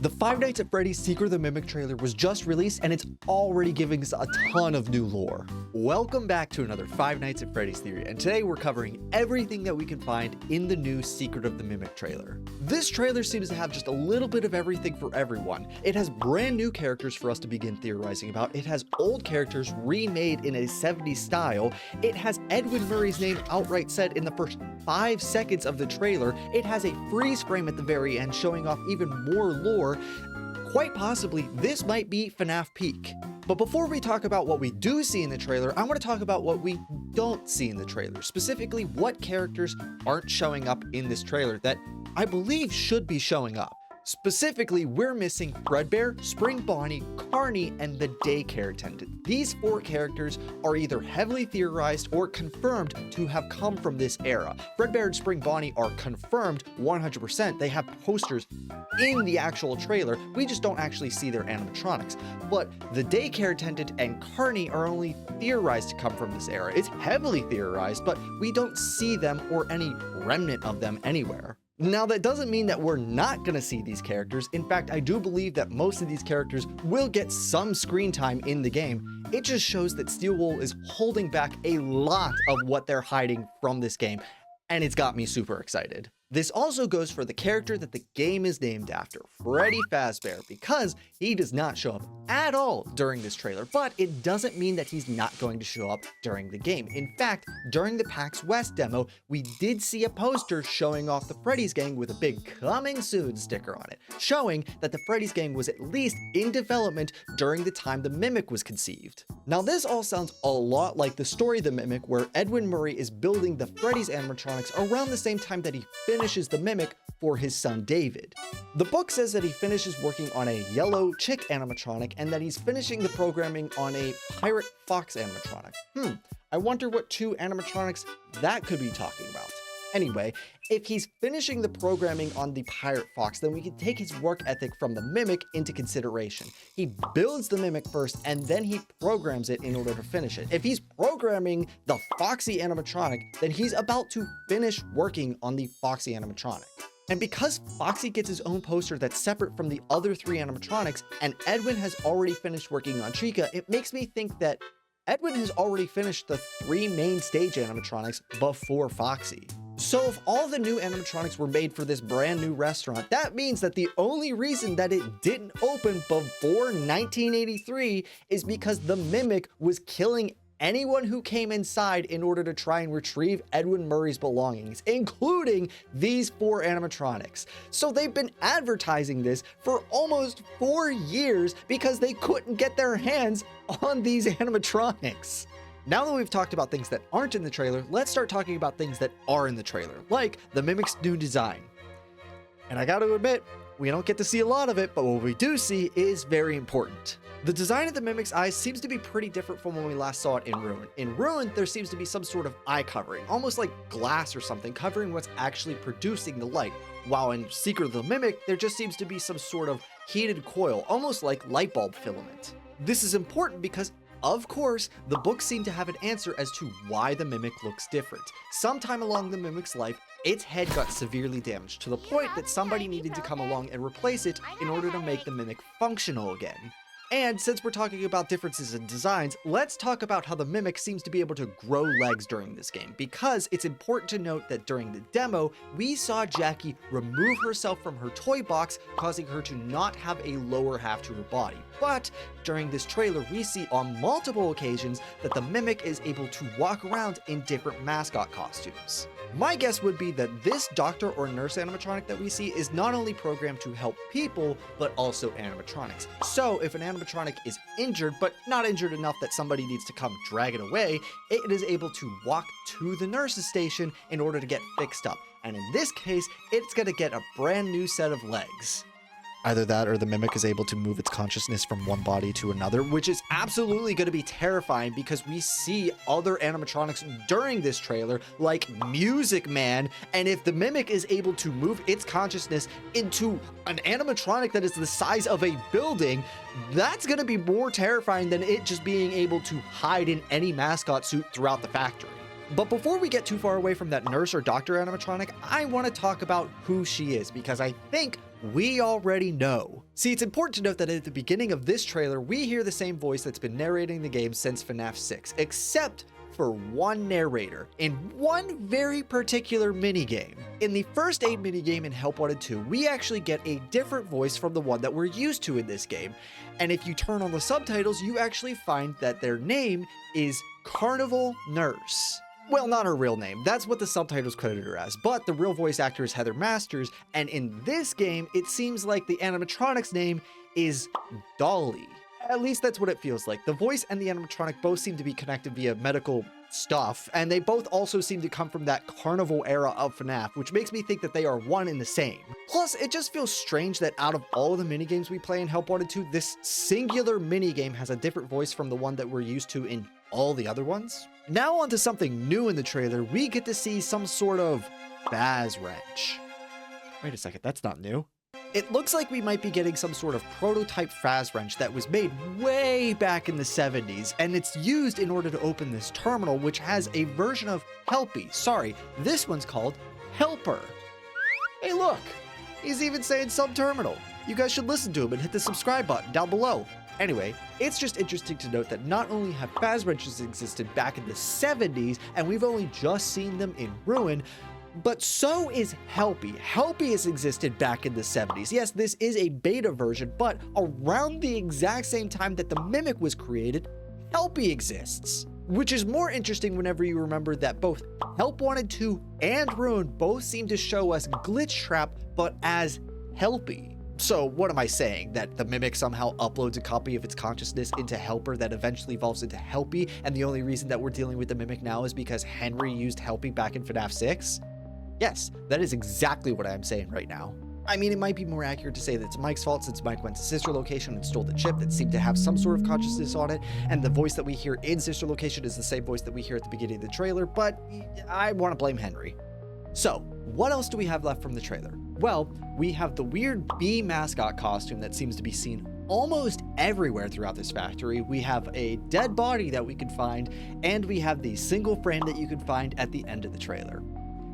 The Five Nights at Freddy's Secret of the Mimic trailer was just released and it's already giving us a ton of new lore. Welcome back to another Five Nights at Freddy's theory, and today we're covering everything that we can find in the new Secret of the Mimic trailer. This trailer seems to have just a little bit of everything for everyone. It has brand new characters for us to begin theorizing about. It has old characters remade in a 70s style. It has Edwin Murray's name outright said in the first 5 seconds of the trailer. It has a freeze frame at the very end showing off even more lore. Quite possibly, this might be FNAF peak. But before we talk about what we do see in the trailer, I want to talk about what we don't see in the trailer. Specifically, what characters aren't showing up in this trailer that I believe should be showing up. Specifically, we're missing Fredbear, Spring Bonnie, Carney, and the daycare attendant. These 4 characters are either heavily theorized or confirmed to have come from this era. Fredbear and Spring Bonnie are confirmed 100%. They have posters in the actual trailer. We just don't actually see their animatronics. But the daycare attendant and Carney are only theorized to come from this era. It's heavily theorized, but we don't see them or any remnant of them anywhere. Now, that doesn't mean that we're not going to see these characters. In fact, I do believe that most of these characters will get some screen time in the game. It just shows that Steel Wool is holding back a lot of what they're hiding from this game, and it's got me super excited. This also goes for the character that the game is named after, Freddy Fazbear, because he does not show up at all during this trailer, but it doesn't mean that he's not going to show up during the game. In fact, during the PAX West demo, we did see a poster showing off the Freddy's gang with a big "Coming Soon" sticker on it, showing that the Freddy's gang was at least in development during the time the Mimic was conceived. Now, this all sounds a lot like the story of the Mimic, where Edwin Murray is building the Freddy's animatronics around the same time that he finishes the Mimic for his son David. The book says that he finishes working on a yellow chick animatronic and that he's finishing the programming on a pirate fox animatronic. I wonder what 2 animatronics that could be talking about. Anyway, if he's finishing the programming on the pirate fox, then we can take his work ethic from the Mimic into consideration. He builds the Mimic first and then he programs it in order to finish it. If he's programming the Foxy animatronic, then he's about to finish working on the Foxy animatronic. And because Foxy gets his own poster that's separate from the other 3 animatronics, and Edwin has already finished working on Chica, it makes me think that Edwin has already finished the 3 main stage animatronics before Foxy. So if all the new animatronics were made for this brand new restaurant, that means that the only reason that it didn't open before 1983 is because the Mimic was killing anyone who came inside in order to try and retrieve Edwin Murray's belongings, including these 4 animatronics. So they've been advertising this for almost 4 years because they couldn't get their hands on these animatronics. Now that we've talked about things that aren't in the trailer, let's start talking about things that are in the trailer, like the Mimic's new design. And I gotta admit, we don't get to see a lot of it, but what we do see is very important. The design of the Mimic's eyes seems to be pretty different from when we last saw it in Ruin. In Ruin, there seems to be some sort of eye covering, almost like glass or something, covering what's actually producing the light. While in Secret of the Mimic, there just seems to be some sort of heated coil, almost like light bulb filament. This is important because, of course, the books seem to have an answer as to why the Mimic looks different. Sometime along the Mimic's life, its head got severely damaged to the point that somebody needed to come along and replace it in order to make the Mimic functional again. And since we're talking about differences in designs, let's talk about how the Mimic seems to be able to grow legs during this game, because it's important to note that during the demo, we saw Jackie remove herself from her toy box, causing her to not have a lower half to her body. But during this trailer, we see on multiple occasions that the Mimic is able to walk around in different mascot costumes. My guess would be that this doctor or nurse animatronic that we see is not only programmed to help people, but also animatronics. So if an animatronic is injured, but not injured enough that somebody needs to come drag it away, it is able to walk to the nurse's station in order to get fixed up. And in this case, it's gonna get a brand new set of legs. Either that or the Mimic is able to move its consciousness from one body to another, which is absolutely going to be terrifying because we see other animatronics during this trailer, like Music Man, and if the Mimic is able to move its consciousness into an animatronic that is the size of a building, that's going to be more terrifying than it just being able to hide in any mascot suit throughout the factory. But before we get too far away from that nurse or doctor animatronic, I want to talk about who she is, because I think We already know. See, it's important to note that at the beginning of this trailer, we hear the same voice that's been narrating the game since FNAF 6, except for one narrator in one very particular minigame. In the first aid minigame in Help Wanted 2, we actually get a different voice from the one that we're used to in this game. And if you turn on the subtitles, you actually find that their name is Carnival Nurse. Well, not her real name. That's what the subtitles credit her as, but the real voice actor is Heather Masters, and in this game, it seems like the animatronic's name is Dolly. At least that's what it feels like. The voice and the animatronic both seem to be connected via medical stuff, and they both also seem to come from that carnival era of FNAF, which makes me think that they are one and the same. Plus, it just feels strange that out of all of the minigames we play in Help Wanted 2, this singular minigame has a different voice from the one that we're used to in all the other ones. Now onto something new in the trailer, we get to see some sort of Fazwrench. Wait a second, that's not new. It looks like we might be getting some sort of prototype Fazwrench that was made way back in the 70s, and it's used in order to open this terminal, which has a version of Helpy. Sorry, this one's called Helper. Hey look, he's even saying subterminal. You guys should listen to him and hit the subscribe button down below. Anyway, it's just interesting to note that not only have Fazwrenches existed back in the 70s, and we've only just seen them in Ruin, but so is Helpy. Helpy has existed back in the 70s. Yes, this is a beta version, but around the exact same time that the Mimic was created, Helpy exists. Which is more interesting whenever you remember that both Help Wanted 2 and Ruin both seem to show us Glitch Trap, but as Helpy. So what am I saying? That the Mimic somehow uploads a copy of its consciousness into Helper that eventually evolves into Helpy, and the only reason that we're dealing with the Mimic now is because Henry used Helpy back in FNAF 6? Yes, that is exactly what I'm saying right now. I mean, it might be more accurate to say that it's Mike's fault since Mike went to Sister Location and stole the chip that seemed to have some sort of consciousness on it, and the voice that we hear in Sister Location is the same voice that we hear at the beginning of the trailer, but I want to blame Henry. So, what else do we have left from the trailer? Well, we have the weird bee mascot costume that seems to be seen almost everywhere throughout this factory. We have a dead body that we can find, and we have the single frame that you can find at the end of the trailer.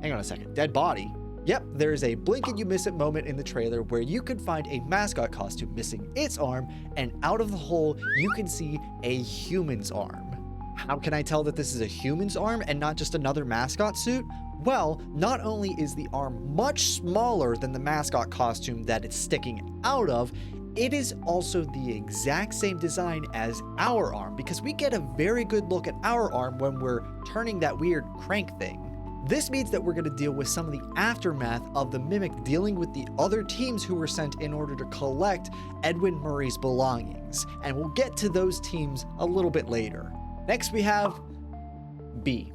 Hang on a second, dead body? Yep, there is a blink and you miss it moment in the trailer where you can find a mascot costume missing its arm, and out of the hole, you can see a human's arm. How can I tell that this is a human's arm and not just another mascot suit? Well, not only is the arm much smaller than the mascot costume that it's sticking out of, it is also the exact same design as our arm, because we get a very good look at our arm when we're turning that weird crank thing. This means that we're going to deal with some of the aftermath of the Mimic dealing with the other teams who were sent in order to collect Edwin Murray's belongings, and we'll get to those teams a little bit later. Next we have B.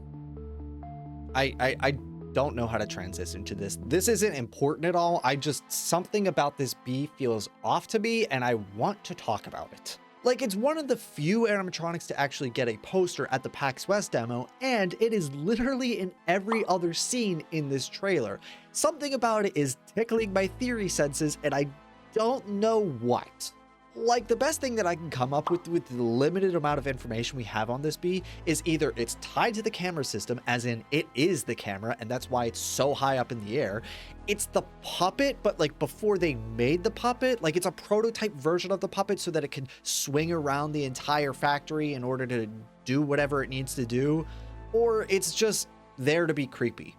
I don't know how to transition to this. This isn't important at all. Something about this B feels off to me, and I want to talk about it. Like, it's one of the few animatronics to actually get a poster at the PAX West demo, and it is literally in every other scene in this trailer. Something about it is tickling my theory senses, and I don't know what. Like, the best thing that I can come up with the limited amount of information we have on this bee is either it's tied to the camera system, as in it is the camera, and that's why it's so high up in the air. It's the puppet, but like before they made the puppet, like it's a prototype version of the puppet so that it can swing around the entire factory in order to do whatever it needs to do, or it's just there to be creepy.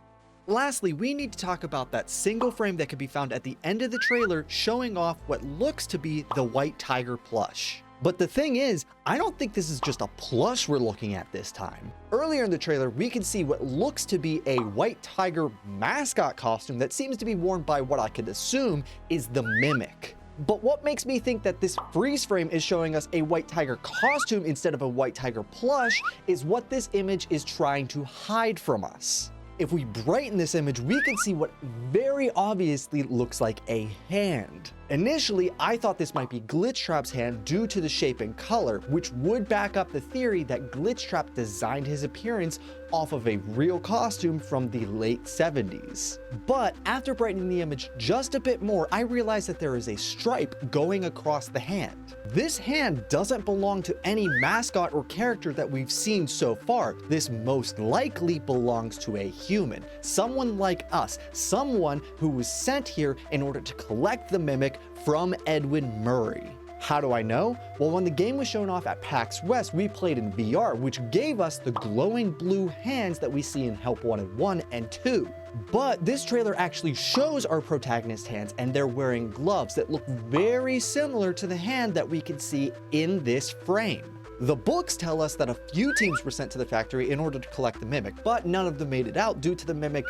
Lastly, we need to talk about that single frame that can be found at the end of the trailer showing off what looks to be the White Tiger plush. But the thing is, I don't think this is just a plush we're looking at this time. Earlier in the trailer, we can see what looks to be a White Tiger mascot costume that seems to be worn by what I could assume is the Mimic. But what makes me think that this freeze frame is showing us a White Tiger costume instead of a White Tiger plush is what this image is trying to hide from us. If we brighten this image, we can see what very obviously looks like a hand. Initially, I thought this might be Glitch Trap's hand due to the shape and color, which would back up the theory that Glitch Trap designed his appearance off of a real costume from the late 70s. But after brightening the image just a bit more, I realized that there is a stripe going across the hand. This hand doesn't belong to any mascot or character that we've seen so far. This most likely belongs to a human, someone like us, someone who was sent here in order to collect the mimic from Edwin Murray. How do I know? Well, when the game was shown off at PAX West, we played in VR, which gave us the glowing blue hands that we see in Help Wanted 1 and 2. But this trailer actually shows our protagonist hands, and they're wearing gloves that look very similar to the hand that we can see in this frame. The books tell us that a few teams were sent to the factory in order to collect the mimic, but none of them made it out due to the mimic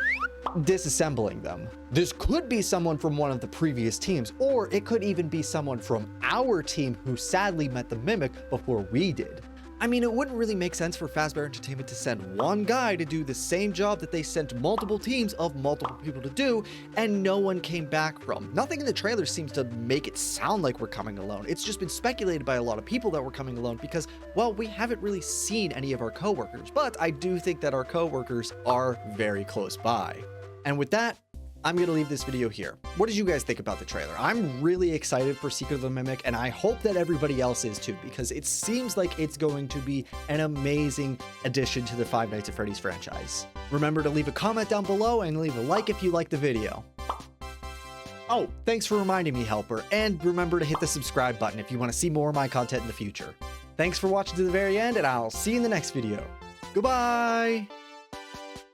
disassembling them. This could be someone from one of the previous teams, or it could even be someone from our team who sadly met the mimic before we did. I mean, it wouldn't really make sense for Fazbear Entertainment to send one guy to do the same job that they sent multiple teams of multiple people to do, and no one came back from. Nothing in the trailer seems to make it sound like we're coming alone. It's just been speculated by a lot of people that we're coming alone because, well, we haven't really seen any of our coworkers, but I do think that our coworkers are very close by. And with that, I'm going to leave this video here. What did you guys think about the trailer? I'm really excited for Secret of the Mimic, and I hope that everybody else is too, because it seems like it's going to be an amazing addition to the Five Nights at Freddy's franchise. Remember to leave a comment down below and leave a like if you liked the video. Oh, thanks for reminding me, Helper, and remember to hit the subscribe button if you want to see more of my content in the future. Thanks for watching to the very end, and I'll see you in the next video. Goodbye!